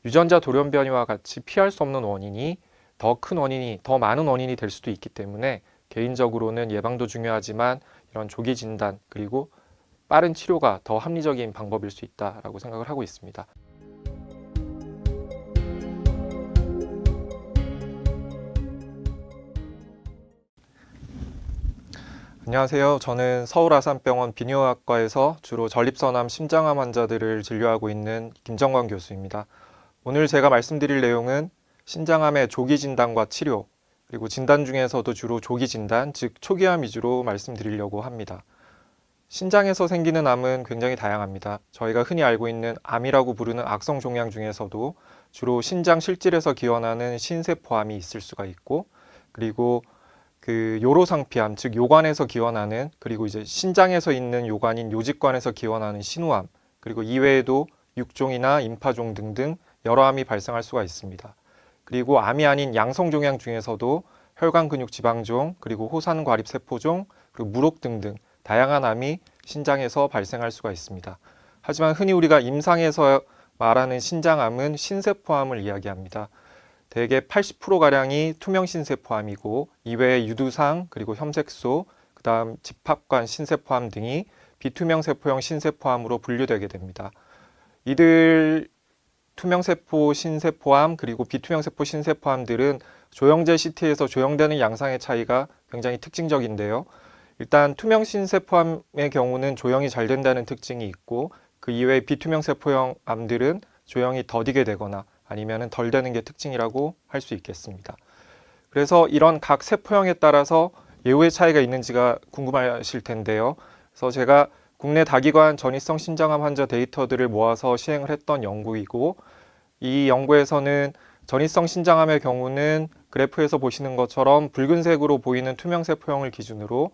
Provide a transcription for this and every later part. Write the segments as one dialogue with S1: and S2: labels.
S1: 유전자 돌연변이와 같이 피할 수 없는 원인이 더 큰 원인이, 더 많은 원인이 될 수도 있기 때문에 개인적으로는 예방도 중요하지만 이런 조기 진단 그리고 빠른 치료가 더 합리적인 방법일 수 있다라고 생각을 하고 있습니다. 안녕하세요. 저는 서울아산병원 비뇨학과에서 주로 전립선암, 심장암 환자들을 진료하고 있는 김정관 교수입니다. 오늘 제가 말씀드릴 내용은 신장암의 조기 진단과 치료, 그리고 진단 중에서도 주로 조기 진단, 즉 초기암 위주로 말씀드리려고 합니다. 신장에서 생기는 암은 굉장히 다양합니다. 저희가 흔히 알고 있는 암이라고 부르는 악성 종양 중에서도 주로 신장 실질에서 기원하는 신세포암이 있을 수가 있고, 그리고 요로상피암, 즉 요관에서 기원하는, 그리고 이제 신장에서 있는 요관인 요직관에서 기원하는 신우암, 그리고 이외에도 육종이나 임파종 등등 여러 암이 발생할 수가 있습니다. 그리고 암이 아닌 양성종양 중에서도 혈관 근육 지방종, 그리고 호산 과립 세포종, 그리고 물혹 등등 다양한 암이 신장에서 발생할 수가 있습니다. 하지만 흔히 우리가 임상에서 말하는 신장암은 신세포암을 이야기합니다. 대개 80%가량이 투명 신세포암이고 이외에 유두상, 그리고 혐색소, 그다음 집합관 신세포암 등이 비투명 세포형 신세포암으로 분류되게 됩니다. 이들 투명세포 신세포암 그리고 비투명세포 신세포암들은 조형제 CT에서 조형되는 양상의 차이가 굉장히 특징적인데요. 일단 투명 신세포암의 경우는 조형이 잘 된다는 특징이 있고 그 이외에 비투명세포형 암들은 조형이 더디게 되거나 아니면 덜 되는 게 특징이라고 할 수 있겠습니다. 그래서 이런 각 세포형에 따라서 예후의 차이가 있는지가 궁금하실 텐데요. 그래서 제가 국내 다기관 전이성 신장암 환자 데이터들을 모아서 시행을 했던 연구이고 이 연구에서는 전이성 신장암의 경우는 그래프에서 보시는 것처럼 붉은색으로 보이는 투명세포형을 기준으로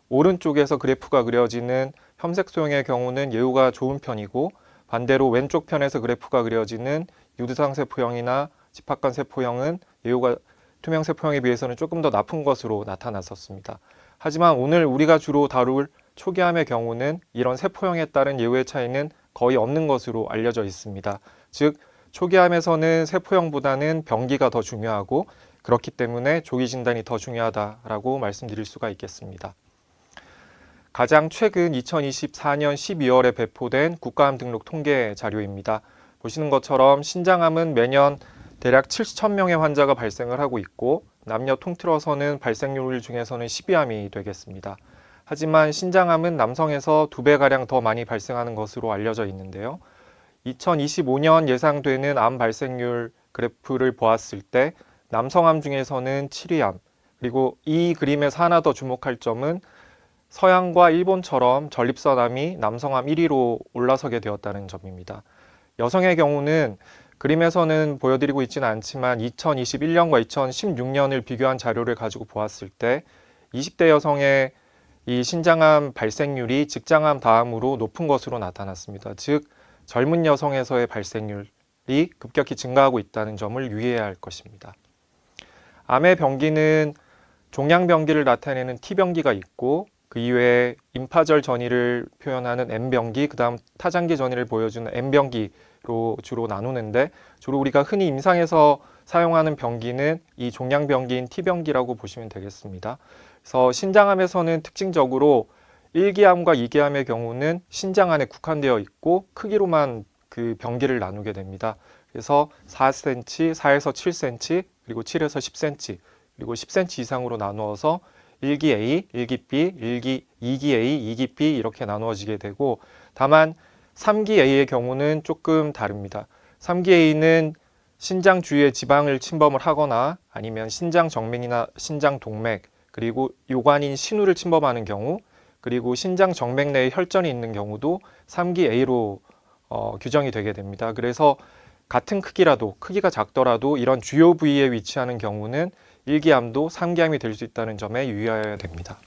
S1: 오른쪽에서 그래프가 그려지는 혐색소형의 경우는 예후가 좋은 편이고 반대로 왼쪽 편에서 그래프가 그려지는 유두상 세포형이나 집합관 세포형은 예후가 투명 세포형에 비해서는 조금 더 나쁜 것으로 나타났었습니다. 하지만 오늘 우리가 주로 다룰 초기암의 경우는 이런 세포형에 따른 예후의 차이는 거의 없는 것으로 알려져 있습니다. 즉 초기암에서는 세포형보다는 병기가 더 중요하고 그렇기 때문에 조기 진단이 더 중요하다라고 말씀드릴 수가 있겠습니다. 가장 최근 2024년 12월에 배포된 국가암 등록 통계 자료입니다. 보시는 것처럼 신장암은 매년 대략 7,000명의 환자가 발생을 하고 있고 남녀 통틀어서는 발생률 중에서는 10위암이 되겠습니다. 하지만 신장암은 남성에서 2배가량 더 많이 발생하는 것으로 알려져 있는데요. 2025년 예상되는 암 발생률 그래프를 보았을 때 남성암 중에서는 7위암, 그리고 이 그림에서 하나 더 주목할 점은 서양과 일본처럼 전립선암이 남성암 1위로 올라서게 되었다는 점입니다. 여성의 경우는 그림에서는 보여드리고 있지는 않지만 2021년과 2016년을 비교한 자료를 가지고 보았을 때 20대 여성의 이 신장암 발생률이 직장암 다음으로 높은 것으로 나타났습니다. 즉 젊은 여성에서의 발생률이 급격히 증가하고 있다는 점을 유의해야 할 것입니다. 암의 병기는 종양병기를 나타내는 T병기가 있고 그 이외에 임파절 전이를 표현하는 M병기, 그 다음 타장기 전이를 보여주는 M병기로 주로 나누는데 주로 우리가 흔히 임상에서 사용하는 병기는 이 종양병기인 T병기라고 보시면 되겠습니다. 그래서 신장암에서는 특징적으로 1기암과 2기암의 경우는 신장 안에 국한되어 있고 크기로만 그 병기를 나누게 됩니다. 그래서 4cm, 4에서 7cm, 그리고 7에서 10cm, 그리고 10cm 이상으로 나누어서 1기 A, 1기 B, 2기 A, 2기 B 이렇게 나누어지게 되고 다만 3기 A의 경우는 조금 다릅니다. 3기 A는 신장 주위의 지방을 침범을 하거나 아니면 신장 정맥이나 신장 동맥 그리고 요관인 신우를 침범하는 경우 그리고 신장 정맥 내에 혈전이 있는 경우도 3기 A로 규정이 되게 됩니다. 그래서 같은 크기라도 크기가 작더라도 이런 주요 부위에 위치하는 경우는 1기암도 3기암이 될 수 있다는 점에 유의해야 됩니다.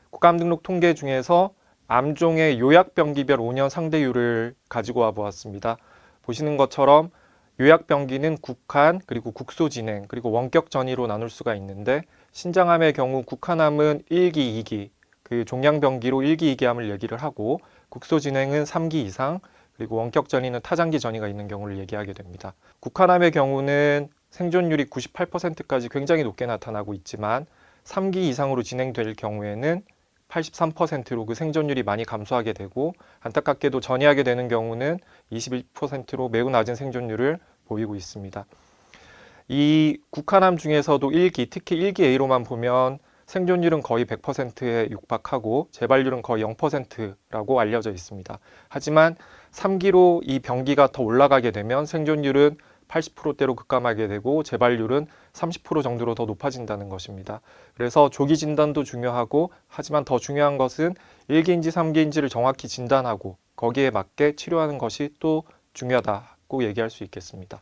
S1: 국가암 등록 통계 중에서 암종의 요약병기별 5년 상대율을 가지고 와 보았습니다. 보시는 것처럼 요약병기는 국한, 그리고 국소진행, 그리고 원격 전이로 나눌 수가 있는데 신장암의 경우 국한암은 1기, 2기, 그 종양병기로 1기, 2기암을 얘기를 하고 국소진행은 3기 이상, 그리고 원격 전이는 타장기 전이가 있는 경우를 얘기하게 됩니다. 국화암의 경우는 생존율이 98%까지 굉장히 높게 나타나고 있지만 3기 이상으로 진행될 경우에는 83%로 그 생존율이 많이 감소하게 되고, 안타깝게도 전이하게 되는 경우는 21%로 매우 낮은 생존율을 보이고 있습니다. 이 국화암 중에서도 1기, 특히 1기 A로만 보면 생존율은 거의 100%에 육박하고 재발률은 거의 0%라고 알려져 있습니다. 하지만 3기로 이 병기가 더 올라가게 되면 생존율은 80%대로 급감하게 되고 재발률은 30% 정도로 더 높아진다는 것입니다. 그래서 조기 진단도 중요하고, 하지만 더 중요한 것은 1기인지 3기인지를 정확히 진단하고 거기에 맞게 치료하는 것이 또 중요하다고 얘기할 수 있겠습니다.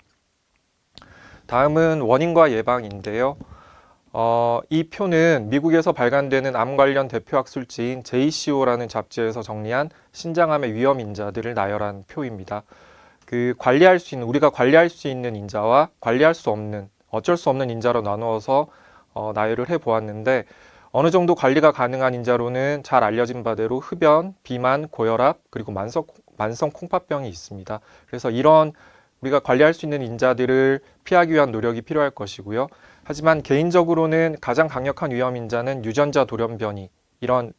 S1: 다음은 원인과 예방인데요. 이 표는 미국에서 발간되는 암 관련 대표 학술지인 JCO라는 잡지에서 정리한 신장암의 위험 인자들을 나열한 표입니다. 우리가 관리할 수 있는 인자와 관리할 수 없는, 어쩔 수 없는 인자로 나누어서 나열을 해 보았는데, 어느 정도 관리가 가능한 인자로는 잘 알려진 바대로 흡연, 비만, 고혈압, 그리고 만성 콩팥병이 있습니다. 그래서 이런 우리가 관리할 수 있는 인자들을 피하기 위한 노력이 필요할 것이고요. 하지만 개인적으로는 가장 강력한 위험 인자는 유전자 돌연변이, 이런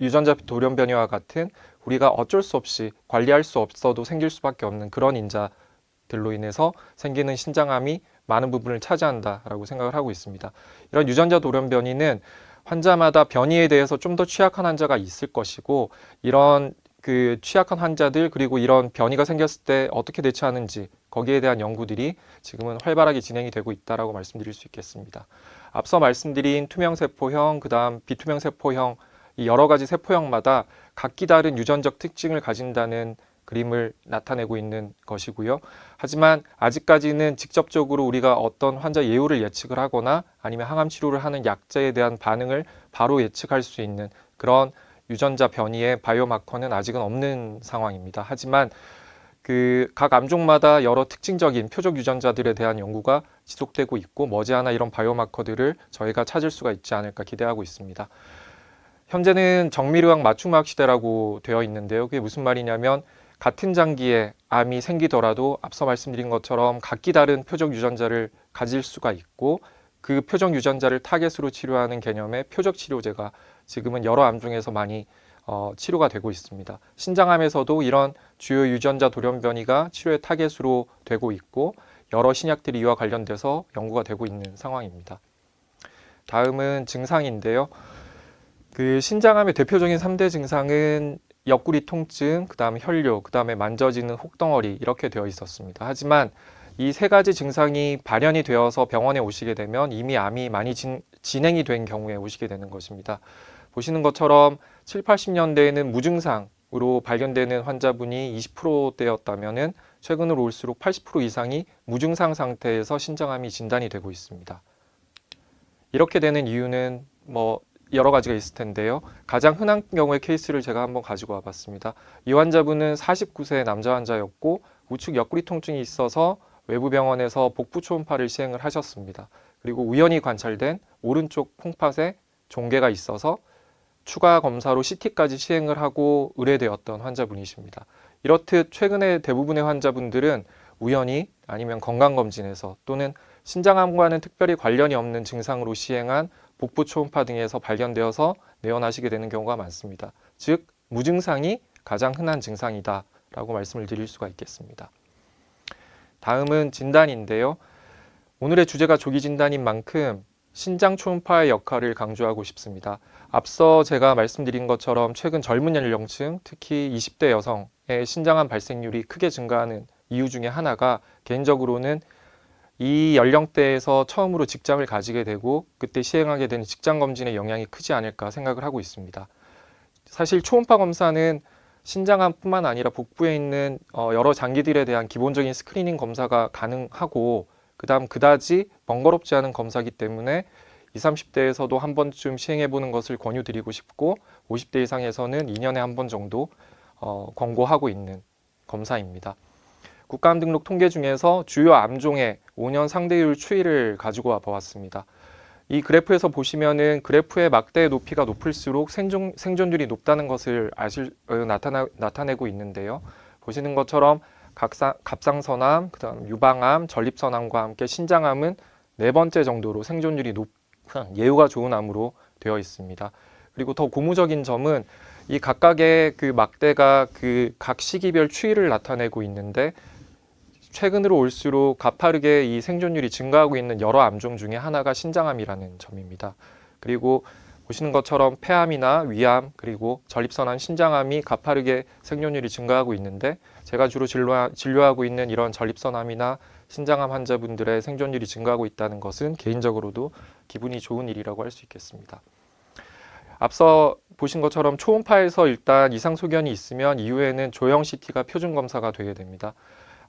S1: 유전자 돌연변이와 같은 우리가 어쩔 수 없이 관리할 수 없어도 생길 수밖에 없는 그런 인자들로 인해서 생기는 신장암이 많은 부분을 차지한다라고 생각을 하고 있습니다. 이런 유전자 돌연변이는 환자마다 변이에 대해서 좀 더 취약한 환자가 있을 것이고, 이런 취약한 환자들, 그리고 이런 변이가 생겼을 때 어떻게 대처하는지, 거기에 대한 연구들이 지금은 활발하게 진행이 되고 있다라고 말씀드릴 수 있겠습니다. 앞서 말씀드린 투명세포형, 그다음 비투명세포형, 이 여러 가지 세포형마다 각기 다른 유전적 특징을 가진다는 그림을 나타내고 있는 것이고요. 하지만 아직까지는 직접적으로 우리가 어떤 환자 예후를 예측을 하거나 아니면 항암 치료를 하는 약제에 대한 반응을 바로 예측할 수 있는 그런 유전자 변이의 바이오마커는 아직은 없는 상황입니다. 하지만 각 암종마다 여러 특징적인 표적 유전자들에 대한 연구가 지속되고 있고, 머지않아 이런 바이오마커들을 저희가 찾을 수가 있지 않을까 기대하고 있습니다. 현재는 정밀의학 맞춤의학 시대라고 되어 있는데요. 그게 무슨 말이냐면, 같은 장기에 암이 생기더라도 앞서 말씀드린 것처럼 각기 다른 표적 유전자를 가질 수가 있고, 그 표적 유전자를 타겟으로 치료하는 개념의 표적 치료제가 지금은 여러 암 중에서 많이 치료가 되고 있습니다. 신장암에서도 이런 주요 유전자 돌연변이가 치료의 타겟으로 되고 있고, 여러 신약들이 이와 관련돼서 연구가 되고 있는 상황입니다. 다음은 증상인데요. 신장암의 대표적인 3대 증상은 옆구리 통증, 그 다음에 혈뇨, 그 다음에 만져지는 혹덩어리, 이렇게 되어 있었습니다. 하지만 이 세 가지 증상이 발현이 되어서 병원에 오시게 되면 이미 암이 많이 진행이 된 경우에 오시게 되는 것입니다. 보시는 것처럼 7, 80년대에는 무증상으로 발견되는 환자분이 20%대였다면 최근으로 올수록 80% 이상이 무증상 상태에서 신장암이 진단이 되고 있습니다. 이렇게 되는 이유는 여러 가지가 있을 텐데요. 가장 흔한 경우의 케이스를 제가 한번 가지고 와봤습니다. 이 환자분은 49세 남자 환자였고, 우측 옆구리 통증이 있어서 외부 병원에서 복부 초음파를 시행을 하셨습니다. 그리고 우연히 관찰된 오른쪽 콩팥에 종괴가 있어서 추가 검사로 CT까지 시행을 하고 의뢰되었던 환자분이십니다. 이렇듯 최근에 대부분의 환자분들은 우연히 아니면 건강검진에서 또는 신장암과는 특별히 관련이 없는 증상으로 시행한 복부 초음파 등에서 발견되어서 내원하시게 되는 경우가 많습니다. 즉, 무증상이 가장 흔한 증상이다라고 말씀을 드릴 수가 있겠습니다. 다음은 진단인데요. 오늘의 주제가 조기 진단인 만큼 신장 초음파의 역할을 강조하고 싶습니다. 앞서 제가 말씀드린 것처럼 최근 젊은 연령층, 특히 20대 여성의 신장암 발생률이 크게 증가하는 이유 중에 하나가, 개인적으로는 이 연령대에서 처음으로 직장을 가지게 되고 그때 시행하게 되는 직장검진의 영향이 크지 않을까 생각을 하고 있습니다. 사실 초음파 검사는 신장암뿐만 아니라 복부에 있는 여러 장기들에 대한 기본적인 스크리닝 검사가 가능하고, 그다음 그다지 번거롭지 않은 검사이기 때문에 20, 30대에서도 한 번쯤 시행해보는 것을 권유드리고 싶고, 50대 이상에서는 2년에 한 번 정도 권고하고 있는 검사입니다. 국가암 등록 통계 중에서 주요 암종의 5년 상대율 추이를 가지고 와 보았습니다. 이 그래프에서 보시면은 그래프의 막대 높이가 높을수록 생존율이 높다는 것을 나타내고 있는데요. 보시는 것처럼 갑상선암, 그다음 유방암, 전립선암과 함께 신장암은 네 번째 정도로 생존율이 높은 예후가 좋은 암으로 되어 있습니다. 그리고 더 고무적인 점은 이 각각의 그 막대가 그 각 시기별 추이를 나타내고 있는데 최근으로 올수록 가파르게 이 생존율이 증가하고 있는 여러 암종 중에 하나가 신장암이라는 점입니다. 그리고 보시는 것처럼 폐암이나 위암 그리고 전립선암, 신장암이 가파르게 생존율이 증가하고 있는데 제가 주로 진료하고 있는 이런 전립선암이나 신장암 환자분들의 생존율이 증가하고 있다는 것은 개인적으로도 기분이 좋은 일이라고 할 수 있겠습니다. 앞서 보신 것처럼 초음파에서 일단 이상 소견이 있으면 이후에는 조형 CT가 표준 검사가 되게 됩니다.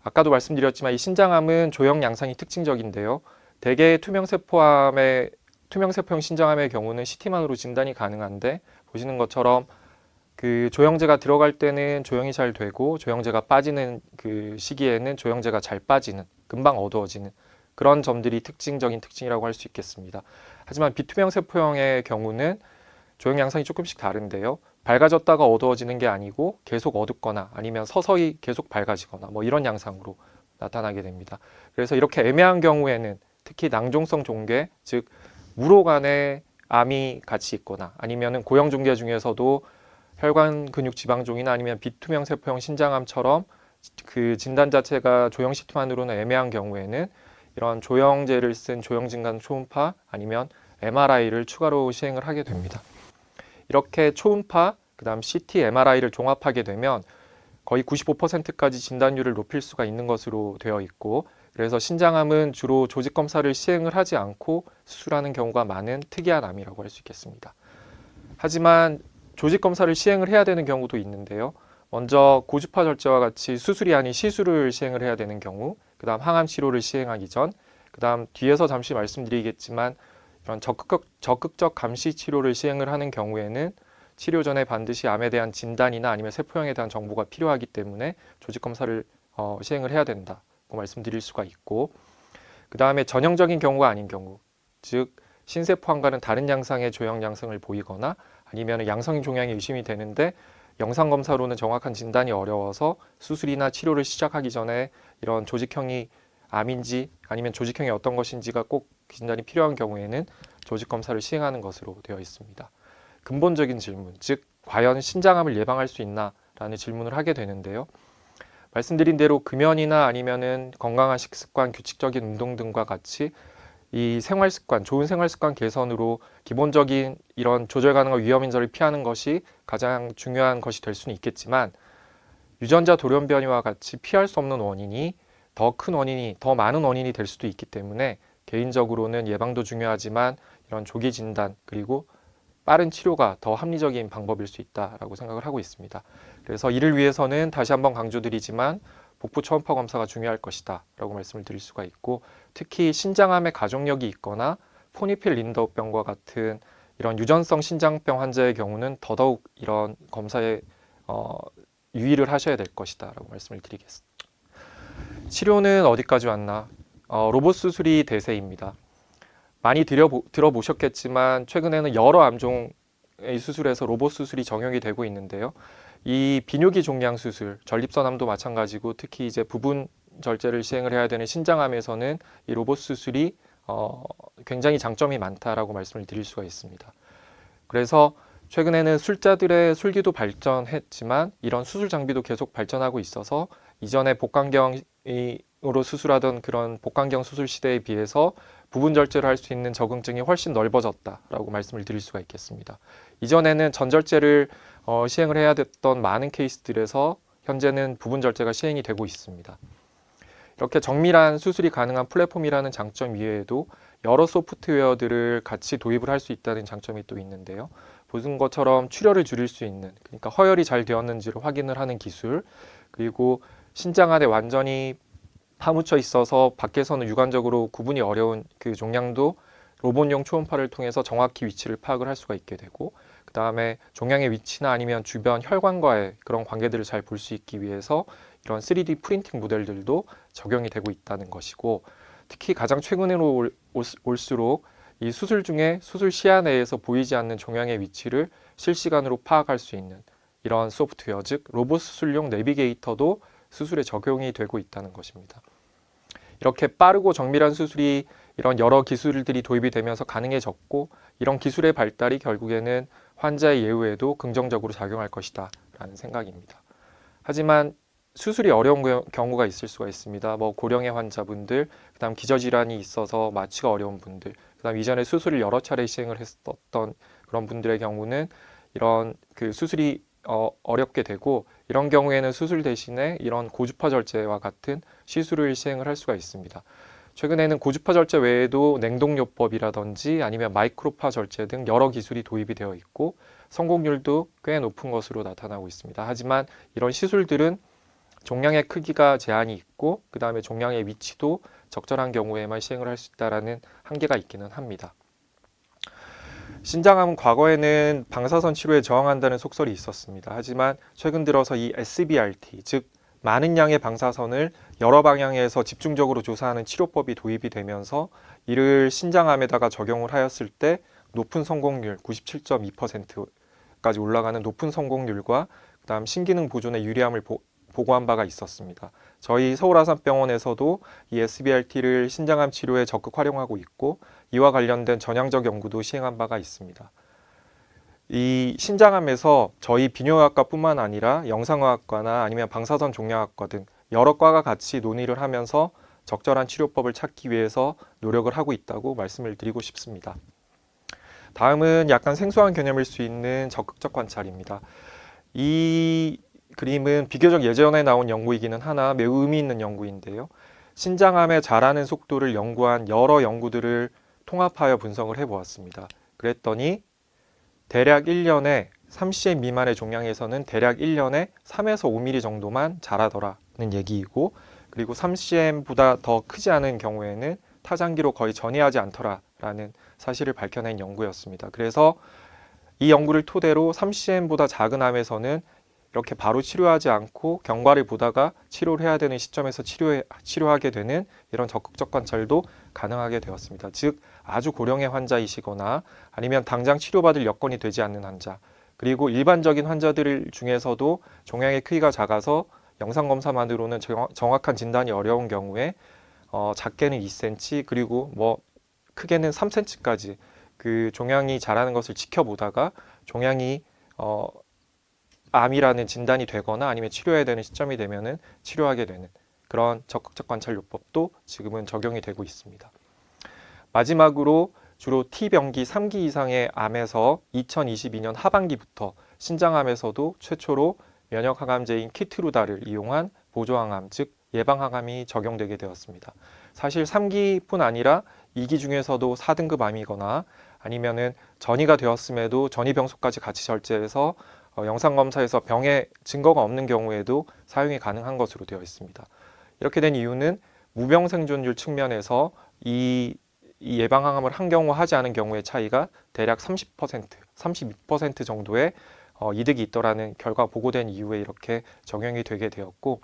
S1: 아까도 말씀드렸지만 이 신장암은 조형 양상이 특징적인데요. 대개 투명세포형 신장암의 경우는 CT만으로 진단이 가능한데 보시는 것처럼 그 조형제가 들어갈 때는 조형이 잘 되고 조형제가 빠지는 그 시기에는 조형제가 잘 빠지는, 금방 어두워지는 그런 점들이 특징적인 특징이라고 할 수 있겠습니다. 하지만 비투명세포형의 경우는 조형 양상이 조금씩 다른데요. 밝아졌다가 어두워지는 게 아니고 계속 어둡거나 아니면 서서히 계속 밝아지거나 뭐 이런 양상으로 나타나게 됩니다. 그래서 이렇게 애매한 경우에는 특히 낭종성 종괴, 즉 무록 안에 암이 같이 있거나 아니면은 고형 종괴 중에서도 혈관 근육 지방종이나 아니면 비투명 세포형 신장암처럼 그 진단 자체가 조형 CT만으로는 애매한 경우에는 이런 조형제를 쓴 조형 진단 초음파 아니면 MRI를 추가로 시행을 하게 됩니다. 이렇게 초음파, 그다음 CT, MRI를 종합하게 되면 거의 95%까지 진단율을 높일 수가 있는 것으로 되어 있고 그래서 신장암은 주로 조직 검사를 시행을 하지 않고 수술하는 경우가 많은 특이한 암이라고 할 수 있겠습니다. 하지만 조직 검사를 시행을 해야 되는 경우도 있는데요. 먼저 고주파 절제와 같이 수술이 아닌 시술을 시행을 해야 되는 경우, 그다음 항암 치료를 시행하기 전, 그다음 뒤에서 잠시 말씀드리겠지만 이런 적극적 감시 치료를 시행을 하는 경우에는 치료 전에 반드시 암에 대한 진단이나 아니면 세포형에 대한 정보가 필요하기 때문에 조직 검사를 시행을 해야 된다고 말씀드릴 수가 있고, 그 다음에 전형적인 경우가 아닌 경우, 즉 신세포암과는 다른 양상의 조형 양상을 보이거나 아니면 양성 종양이 의심이 되는데 영상 검사로는 정확한 진단이 어려워서 수술이나 치료를 시작하기 전에 이런 조직형이 암인지 아니면 조직형이 어떤 것인지가 꼭 진단이 필요한 경우에는 조직 검사를 시행하는 것으로 되어 있습니다. 근본적인 질문, 즉 과연 신장암을 예방할 수 있나라는 질문을 하게 되는데요. 말씀드린 대로 금연이나 아니면은 건강한 식습관, 규칙적인 운동 등과 같이 이 생활습관, 좋은 생활습관 개선으로 기본적인 이런 조절 가능한 위험 인자를 피하는 것이 가장 중요한 것이 될 수는 있겠지만 유전자 돌연변이와 같이 피할 수 없는 원인이 더 큰 원인이, 더 많은 원인이 될 수도 있기 때문에 개인적으로는 예방도 중요하지만 이런 조기 진단 그리고 빠른 치료가 더 합리적인 방법일 수 있다라고 생각을 하고 있습니다. 그래서 이를 위해서는 다시 한번 강조드리지만 복부 초음파 검사가 중요할 것이다 라고 말씀을 드릴 수가 있고 특히 신장암의 가족력이 있거나 포니필 린더우병과 같은 이런 유전성 신장병 환자의 경우는 더더욱 이런 검사에 유의를 하셔야 될 것이다 라고 말씀을 드리겠습니다. 치료는 어디까지 왔나? 로봇 수술이 대세입니다. 많이 들어보셨겠지만 최근에는 여러 암종의 수술에서 로봇 수술이 적용이 되고 있는데요. 이 비뇨기 종양 수술, 전립선암도 마찬가지고 특히 이제 부분 절제를 시행을 해야 되는 신장암에서는 이 로봇 수술이 굉장히 장점이 많다라고 말씀을 드릴 수가 있습니다. 그래서 최근에는 술자들의 술기도 발전했지만 이런 수술 장비도 계속 발전하고 있어서 이전에 복강경으로 수술하던 그런 복강경 수술 시대에 비해서 부분 절제를 할 수 있는 적응증이 훨씬 넓어졌다라고 말씀을 드릴 수가 있겠습니다. 이전에는 전절제를 시행을 해야 됐던 많은 케이스들에서 현재는 부분 절제가 시행이 되고 있습니다. 이렇게 정밀한 수술이 가능한 플랫폼이라는 장점 이외에도 여러 소프트웨어들을 같이 도입을 할 수 있다는 장점이 또 있는데요. 보신 것처럼 출혈을 줄일 수 있는, 그러니까 허혈이 잘 되었는지를 확인을 하는 기술, 그리고 신장 안에 완전히 파묻혀 있어서 밖에서는 육안적으로 구분이 어려운 그 종양도 로봇용 초음파를 통해서 정확히 위치를 파악을 할 수가 있게 되고 그 다음에 종양의 위치나 아니면 주변 혈관과의 그런 관계들을 잘 볼 수 있기 위해서 이런 3D 프린팅 모델들도 적용이 되고 있다는 것이고 특히 가장 최근으로 올수록 이 수술 중에 수술 시야 내에서 보이지 않는 종양의 위치를 실시간으로 파악할 수 있는 이런 소프트웨어, 즉 로봇 수술용 내비게이터도 수술에 적용이 되고 있다는 것입니다. 이렇게 빠르고 정밀한 수술이 이런 여러 기술들이 도입이 되면서 가능해졌고, 이런 기술의 발달이 결국에는 환자의 예후에도 긍정적으로 작용할 것이다 라는 생각입니다. 하지만 수술이 어려운 경우가 있을 수가 있습니다. 고령의 환자분들, 그다음 기저질환이 있어서 마취가 어려운 분들, 그다음 이전에 수술을 여러 차례 시행을 했었던 그런 분들의 경우는 이런 수술이 어렵게 되고, 이런 경우에는 수술 대신에 이런 고주파 절제와 같은 시술을 시행을 할 수가 있습니다. 최근에는 고주파 절제 외에도 냉동요법이라든지 아니면 마이크로파 절제 등 여러 기술이 도입이 되어 있고, 성공률도 꽤 높은 것으로 나타나고 있습니다. 하지만 이런 시술들은 종양의 크기가 제한이 있고, 그 다음에 종양의 위치도 적절한 경우에만 시행을 할 수 있다는 한계가 있기는 합니다. 신장암은 과거에는 방사선 치료에 저항한다는 속설이 있었습니다. 하지만 최근 들어서 이 SBRT, 즉 많은 양의 방사선을 여러 방향에서 집중적으로 조사하는 치료법이 도입이 되면서 이를 신장암에다가 적용을 하였을 때 높은 성공률 97.2%까지 올라가는 높은 성공률과 그다음 신기능 보존에 유리함을 보고한 바가 있었습니다. 저희 서울아산병원에서도 이 SBRT를 신장암 치료에 적극 활용하고 있고, 이와 관련된 전향적 연구도 시행한 바가 있습니다. 이 신장암에서 저희 비뇨의학과뿐만 아니라 영상의학과나 아니면 방사선 종양학과 등 여러 과가 같이 논의를 하면서 적절한 치료법을 찾기 위해서 노력을 하고 있다고 말씀을 드리고 싶습니다. 다음은 약간 생소한 개념일 수 있는 적극적 관찰입니다. 이 그림은 비교적 예전에 나온 연구이기는 하나 매우 의미 있는 연구인데요. 신장암의 자라는 속도를 연구한 여러 연구들을 통합하여 분석을 해보았습니다. 그랬더니 대략 1년에 3cm 미만의 종양에서는 대략 1년에 3에서 5mm 정도만 자라더라는 얘기이고, 그리고 3cm보다 더 크지 않은 경우에는 타장기로 거의 전이하지 않더라라는 사실을 밝혀낸 연구였습니다. 그래서 이 연구를 토대로 3cm보다 작은 암에서는 이렇게 바로 치료하지 않고 경과를 보다가 치료를 해야 되는 시점에서 치료하게 되는 이런 적극적 관찰도 가능하게 되었습니다. 즉 아주 고령의 환자이시거나 아니면 당장 치료받을 여건이 되지 않는 환자, 그리고 일반적인 환자들 중에서도 종양의 크기가 작아서 영상검사만으로는 정확한 진단이 어려운 경우에 작게는 2cm 그리고 크게는 3cm까지 그 종양이 자라는 것을 지켜보다가 종양이 암이라는 진단이 되거나 아니면 치료해야 되는 시점이 되면은 치료하게 되는 그런 적극적 관찰 요법도 지금은 적용이 되고 있습니다. 마지막으로 주로 T병기 3기 이상의 암에서 2022년 하반기부터 신장암에서도 최초로 면역항암제인 키트루다를 이용한 보조항암, 즉 예방항암이 적용되게 되었습니다. 사실 3기뿐 아니라 2기 중에서도 4등급 암이거나 아니면은 전이가 되었음에도 전이병소까지 같이 절제해서 영상검사에서 병의 증거가 없는 경우에도 사용이 가능한 것으로 되어 있습니다. 이렇게 된 이유는 무병생존율 측면에서 이 예방항암을 한 경우 하지 않은 경우의 차이가 대략 30%, 32% 정도의 이득이 있더라는 결과가 보고된 이후에 이렇게 적용이 되게 되었고,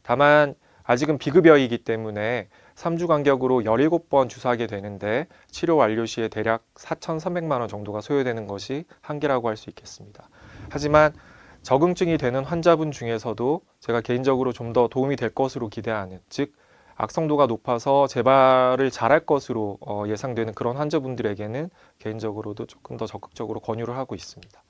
S1: 다만 아직은 비급여이기 때문에 3주 간격으로 17번 주사하게 되는데 치료 완료 시에 대략 4,300만 원 정도가 소요되는 것이 한계라고 할 수 있겠습니다. 하지만 적응증이 되는 환자분 중에서도 제가 개인적으로 좀 더 도움이 될 것으로 기대하는, 즉 악성도가 높아서 재발을 잘할 것으로 예상되는 그런 환자분들에게는 개인적으로도 조금 더 적극적으로 권유를 하고 있습니다.